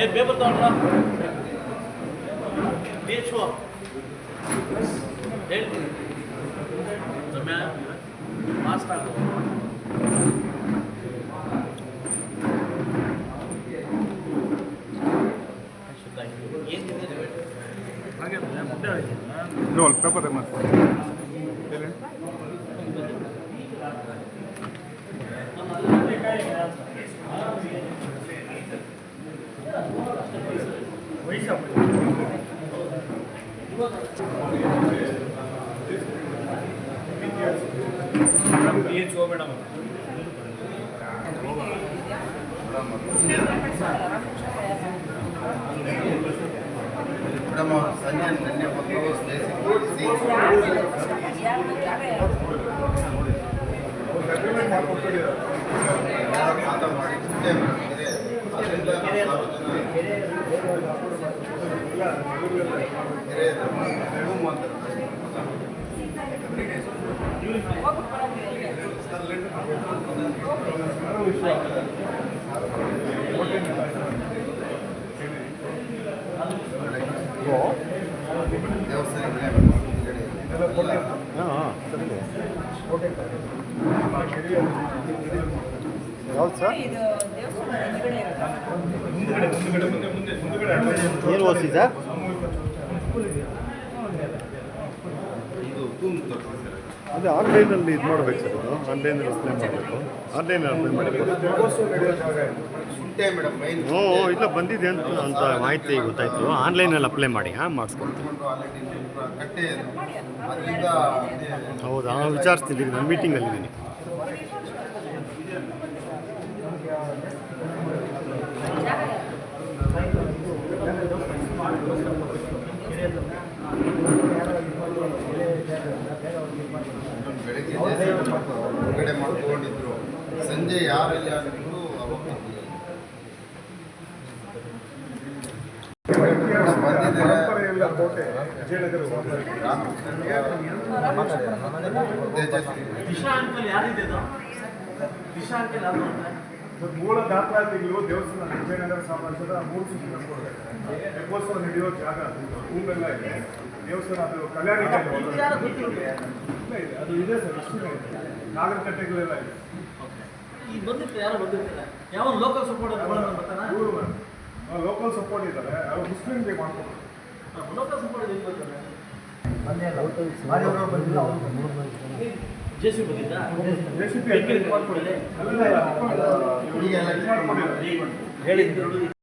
Paper ತಗೊಂಡ್ರ ಬೇಚುವ ಹೇಳ್ತೀನಿ Ramya master ಆಗು No, el pepper de más. Madam ಸಂಜೆ ನಿನ್ನೆ ಬಂದು ಮಾತಾಡಿ ಯಾವ್ದು ಸರ್ ಏನು ಓದಿಸಿ ಸರ್ ಅದೇ ಆನ್ಲೈನಲ್ಲಿ ಇದು ಮಾಡ್ಬೇಕು ಸರ್ ಅದು ಆನ್ಲೈನಲ್ಲಿ ಅಪ್ಲೈ ಮಾಡಬೇಕು ಆನ್ಲೈನಲ್ಲಿ ಅಪ್ಲೈ ಮಾಡಿ ಹ್ಞೂ ಇಲ್ಲ ಬಂದಿದೆ ಅಂತ ಮಾಹಿತಿ ಗೊತ್ತಾಯಿತು ಆನ್ಲೈನಲ್ಲಿ ಅಪ್ಲೈ ಮಾಡಿ ಮಾಡಿಸ್ಕೊಡ್ತೀನಿ ಹೌದಾ ವಿಚಾರಿಸ್ತಿದ್ದೀನಿ ನಾನು ಮೀಟಿಂಗಲ್ಲಿದ್ದೀನಿ ಬೆಳಗ್ಗೆ ಹೊರಗಡೆ ಮಾಡ್ಕೊಂಡಿದ್ರು ಸಂಜೆ ಯಾರೆಲ್ಲ ಆಗಿದ್ರು ಮೂಲ ದಾಖಲಾತಿಗಳು ದೇವಸ್ಥಾನ ವಿಜಯನಗರ ಸಾಮ್ರಾಜ್ಯದ 3 ಸುತ್ತಿನ ಕೊಡಬೇಕು ತೆಪ್ಪೋತ್ಸವ ನಡೆಯೋ ಜಾಗ ಹೂವೆಲ್ಲ ಇದೆ ದೇವಸ್ಥಾನ ಅದು ಕಲ್ಯಾಣಿ ಇದೆ ಅದು ಇದೆ ಸರ್ ಇಷ್ಟು ಇದೆ ನಾಗರಕಟ್ಟೆಗಳೆಲ್ಲ ಇದೆ ಈಗ ಬಂದಿರ್ತಾರೆ ಯಾರೋ ಬಂದಿರ್ತಾರೆ ಯಾವ ಲೋಕಲ್ ಸಪೋರ್ಟ್ ಲೋಕಲ್ ಸಪೋರ್ಟ್ ಇದ್ದಾರೆ ಅವ್ರು ಮುಸ್ಲಿಮ್ಗೆ ಮಾಡ್ಕೊಂಡು ಲೋಕಲ್ ಸಪೋರ್ಟ್ ಏನು ಬರ್ತಾರೆ ಜೆಸಿ ಬಂದಿದ್ದ JCB ಮಾಡಿಕೊಡಲೇ ಹೇಳಿದ್ರು